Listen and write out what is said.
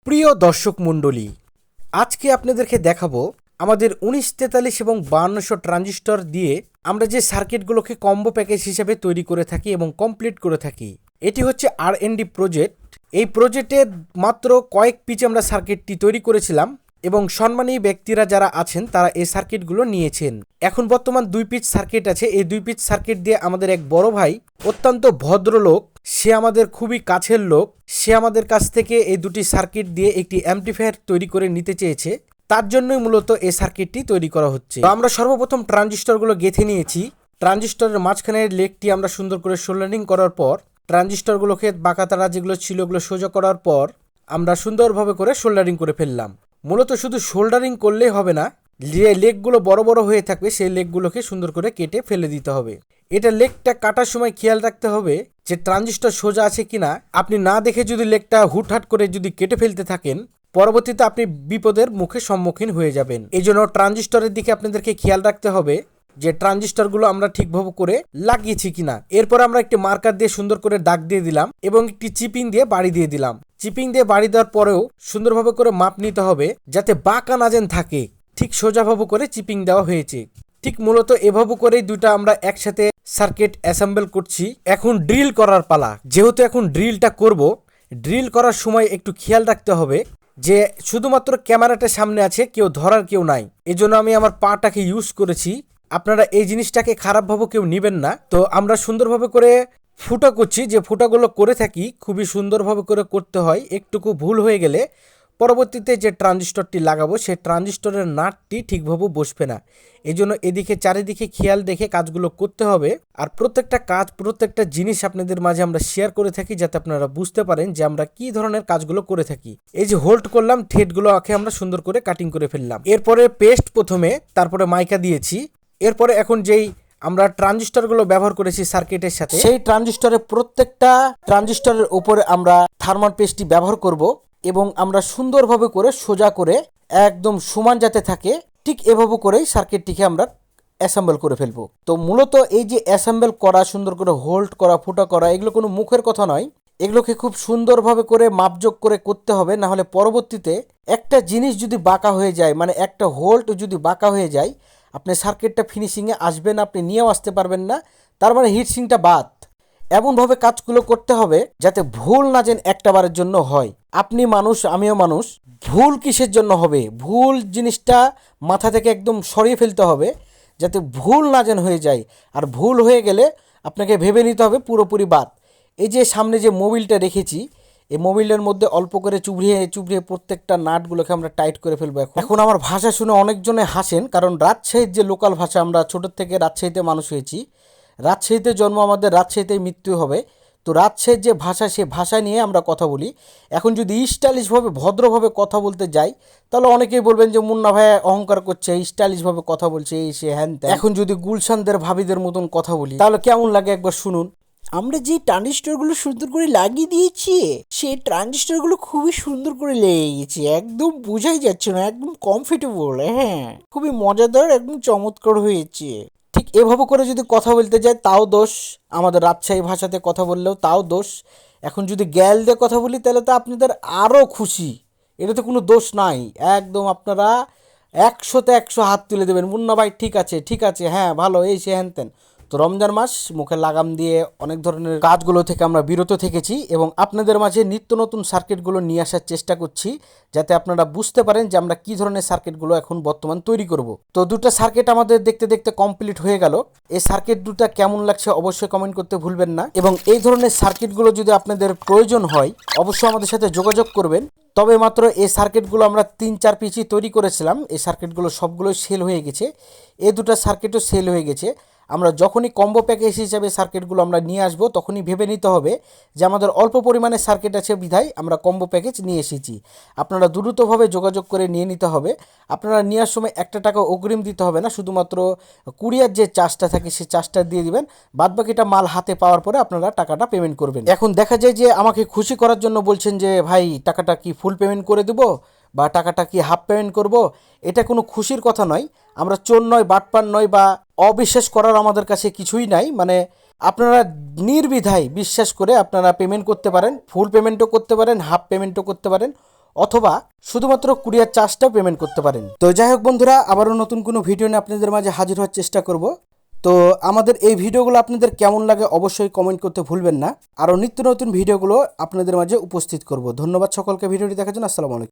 প্রিয় দর্শক মণ্ডলী, আজকে আপনাদেরকে দেখাবো আমাদের 1943 এবং 5200 ট্রানজিস্টর দিয়ে আমরা যে সার্কিটগুলোকে কম্বো প্যাকেজ হিসেবে তৈরি করে থাকি এবং কমপ্লিট করে থাকি। এটি হচ্ছে R&D প্রজেক্ট। এই প্রজেক্টে মাত্র কয়েক পিচ আমরা সার্কিটটি তৈরি করেছিলাম এবং সম্মানী ব্যক্তিরা যারা আছেন তারা এই সার্কিটগুলো নিয়েছেন। এখন বর্তমান 2 পিচ সার্কিট আছে। এই 2 পিচ সার্কিট দিয়ে আমাদের এক বড় ভাই, অত্যন্ত ভদ্রলোক, সে আমাদের খুবই কাছের লোক, সে আমাদের কাছ থেকে এই দুটি সার্কিট দিয়ে একটি অ্যাম্পলিফায়ার তৈরি করে নিতে চেয়েছে। তার জন্যই মূলত এই সার্কিটটি তৈরি করা হচ্ছে। তো আমরা সর্বপ্রথম ট্রানজিস্টরগুলো গেঁথে নিয়েছি। ট্রানজিস্টরের মাঝখানের লেগটি আমরা সুন্দর করে সোল্ডারিং করার পর, ট্রানজিস্টরগুলোকে বাঁকাতারা যেগুলো ছিল ওগুলো সোজা করার পর আমরা সুন্দরভাবে করে সোল্ডারিং করে ফেললাম। মূলত শুধু সোল্ডারিং করলেই হবে না, যে লেগগুলো বড় বড় হয়ে থাকবে সেই লেগগুলোকে সুন্দর করে কেটে ফেলে দিতে হবে। এটা লেগটা কাটার সময় খেয়াল রাখতে হবে যে ট্রানজিস্টর সোজা আছে কিনা। আপনি না দেখে যদি লেগটা হুটহাট করে যদি কেটে ফেলতে থাকেন, পরবর্তীতে আপনি বিপদের মুখে সম্মুখীন হয়ে যাবেন। এই জন্য ট্রানজিস্টরের দিকে আপনাদেরকে খেয়াল রাখতে হবে যে ট্রানজিস্টরগুলো আমরা ঠিকভাবে করে লাগিয়েছি কিনা। এরপর আমরা একটি মার্কার দিয়ে সুন্দর করে দাগ দিয়ে দিলাম এবং একটি চিপিং দিয়ে বাড়ি দিয়ে দিলাম। চিপিং দিয়ে বাড়ি দেওয়ার পরেও সুন্দরভাবে করে মাপ নিতে হবে যাতে বাঁকা না যেন থাকে। ঠিক সোজাভাবে করে চিপিং দেওয়া হয়েছে। ঠিক মূলত এভাবে করেই দুটা আমরা একসাথে সার্কিট অ্যাসেম্বল করছি। এখন ড্রিল করার পালা। যেহেতু এখন ড্রিলটা করব, ড্রিল করার সময় একটু খেয়াল রাখতে হবে যে শুধুমাত্র ক্যামেরাটা সামনে আছে, কেউ ধরার কেউ নাই। এজন্য আমি আমার পাটাকে ইউজ করেছি। আপনারা এই জিনিসটাকে খারাপভাবে কেউ নেবেন না। তো আমরা সুন্দরভাবে করে ফুটা করছি। যে ফুটাগুলো করে থাকি খুবই সুন্দরভাবে করে করতে হয়। একটুকু ভুল হয়ে গেলে পরবর্তীতে যে ট্রানজিস্টরটি লাগাবো সেই ট্রানজিস্টরের নাটটি ঠিকভাবে বসবে না। এই জন্য এদিকে চারিদিকে খেয়াল রেখে কাজগুলো করতে হবে। আর প্রত্যেকটা কাজ, প্রত্যেকটা জিনিস আপনাদের মাঝে আমরা শেয়ার করে থাকি যাতে আপনারা বুঝতে পারেন যে আমরা কি ধরনের কাজগুলো করে থাকি। এই যে হোল্ড করলাম, থ্রেডগুলো আঁকে আমরা সুন্দর করে কাটিং করে ফেললাম। এরপরে পেস্ট প্রথমে, তারপরে মাইকা দিয়েছি। এরপরে এখন যেই আমরা ট্রানজিস্টরগুলো ব্যবহার করেছি সার্কিটের সাথে, সেই ট্রানজিস্টরের প্রত্যেকটা ট্রানজিস্টরের উপরে আমরা থার্মাল পেস্টটি ব্যবহার করব এবং আমরা সুন্দরভাবে করে সোজা করে একদম সমান যাতে থাকে ঠিক এভাবে করেই সার্কিটটিকে আমরা অ্যাসেম্বল করে ফেলবো। তো মূলত এই যে অ্যাসেম্বল করা, সুন্দর করে হোল্ড করা, ফুটা করা, এগুলো কোনো মুখের কথা নয়। এগুলোকে খুব সুন্দরভাবে করে মাপযোগ করে করতে হবে, না হলে পরবর্তীতে একটা জিনিস যদি বাঁকা হয়ে যায়, মানে একটা হোল্ড যদি বাঁকা হয়ে যায়, আপনি সার্কিটটা ফিনিশিংয়ে আসবেন, আপনি নিয়েও আসতে পারবেন না। তার মানে হিটসিংটা বাদ। এমনভাবে কাজগুলো করতে হবে যাতে ভুল না যেন একটা বারের জন্য হয়। আপনি মানুষ, আমিও মানুষ, ভুল কিসের জন্য হবে? ভুল জিনিসটা মাথা থেকে একদম সরিয়ে ফেলতে হবে যাতে ভুল না যেন হয়ে যায়। আর ভুল হয়ে গেলে আপনাকে ভেবে নিতে হবে পুরোপুরি বাদ। এই যে সামনে যে মোবিলটা রেখেছি, এই মোবিলের মধ্যে অল্প করে চুবড়িয়ে চুবড়িয়ে প্রত্যেকটা নাটগুলোকে আমরা টাইট করে ফেলবো। এখন আমার ভাষা শুনে অনেকজনে হাসেন, কারণ রাজশাহীর যে লোকাল ভাষা, আমরা ছোটোর থেকে রাজশাহীতে মানুষ হয়েছি, রাজশাহীতে জন্ম, আমাদের রাজশাহীতেই মৃত্যু হবে। তো রাজশাহীর যে ভাষা, সে ভাষা নিয়ে আমরা কথা বলি। এখন যদি স্টাইলিশভাবে ভদ্রভাবে কথা বলতে যাই, তাহলে অনেকেই বলবেন যে মুন্না ভাই অহংকার করছে, স্টাইলিশভাবে কথা বলছে, এই সে হ্যান ত্যান। এখন যদি গুলশানদের ভাবিদের মতন কথা বলি তাহলে কেমন লাগে একবার শুনুন। আমরা যে ট্রানজিস্টরগুলো সুন্দর করে লাগিয়ে দিয়েছি, সেই ট্রানজিস্টরগুলো খুবই সুন্দর করে লেগে গেছে, একদম বোঝাই যাচ্ছে না, একদম কমফর্টেবল। হ্যাঁ, খুবই মজাদার, একদম চমৎকার হয়েছে। ঠিক এভাবে করে যদি কথা বলতে যায় তাও দোষ, আমাদের রাজশাহী ভাষাতে কথা বললেও তাও দোষ। এখন যদি গ্যাল দিয়ে কথা বলি তাহলে তো আপনাদের আরও খুশি, এটাতে কোনো দোষ নাই। একদম আপনারা 100তে 100 হাত তুলে দেবেন, মুন্না ভাই ঠিক আছে, ঠিক আছে, হ্যাঁ ভালো, এই সে হ্যান ত্যান। তো রমজান মাস, মুখে লাগাম দিয়ে অনেক ধরনের কাজগুলো থেকে আমরা বিরত থেকেছি এবং আপনাদের মাঝে নিত্য নতুন সার্কিটগুলো নিয়ে আসার চেষ্টা করছি যাতে আপনারা বুঝতে পারেন যে আমরা কি ধরনের সার্কিটগুলো এখন বর্তমান তৈরি করব। তো দুটো সার্কিট আমাদের দেখতে দেখতে কমপ্লিট হয়ে গেল। এই সার্কিট দুটো কেমন লাগছে অবশ্যই কমেন্ট করতে ভুলবেন না এবং এই ধরনের সার্কিটগুলো যদি আপনাদের প্রয়োজন হয় অবশ্যই আমাদের সাথে যোগাযোগ করবেন। তবে মাত্র এই সার্কিটগুলো আমরা 3-4 পিচই তৈরি করেছিলাম। এই সার্কিটগুলো সবগুলোই সেল হয়ে গেছে, এই দুটো সার্কিটও সেল হয়ে গেছে। আমরা যখনই কম্বো প্যাকেজ হিসাবে সার্কিটগুলো আমরা নিয়ে আসবো তখনই ভেবে নিতে হবে যে আমাদের অল্প পরিমাণে সার্কিট আছে বিধায় আমরা কম্বো প্যাকেজ নিয়ে এসেছি। আপনারা দ্রুতভাবে যোগাযোগ করে নিয়ে নিতে হবে। আপনারা নেওয়ার সময় 1 টাকা অগ্রিম দিতে হবে না, শুধুমাত্র কুরিয়ার যে চার্জটা থাকে সেই চার্জটা দিয়ে দিবেন। বাদবাকিটা মাল হাতে পাওয়ার পরে আপনারা টাকাটা পেমেন্ট করবেন। এখন দেখা যায় যে আমাকে খুশি করার জন্য বলছেন যে ভাই টাকাটা কি ফুল পেমেন্ট করে দেবো বা টাকাটা কি হাফ পেমেন্ট করব। এটা কোনো খুশির কথা নয়। আমরা চোর নয়, বাটপার নয়, বা অবিশ্বাস করার আমাদের কাছে কিছুই নাই। মানে আপনারা নির্দ্বিধায় বিশ্বাস করে আপনারা পেমেন্ট করতে পারেন, ফুল পেমেন্টও করতে পারেন, হাফ পেমেন্টও করতে পারেন। অথবা শুধুমাত্র কুরিয়ার চার্জটাও পেমেন্ট করতে পারেন। তো যাই হোক বন্ধুরা, আবারও নতুন কোনো ভিডিও নিয়ে আপনাদের মাঝে হাজির হওয়ার চেষ্টা করব। তো আমাদের এই ভিডিওগুলো আপনাদের কেমন লাগে অবশ্যই কমেন্ট করতে ভুলবেন না। আরও নিত্য নতুন ভিডিওগুলো আপনাদের মাঝে উপস্থিত করব। ধন্যবাদ সকলকে ভিডিওটি দেখার জন্য। আসসালামু আলাইকুম।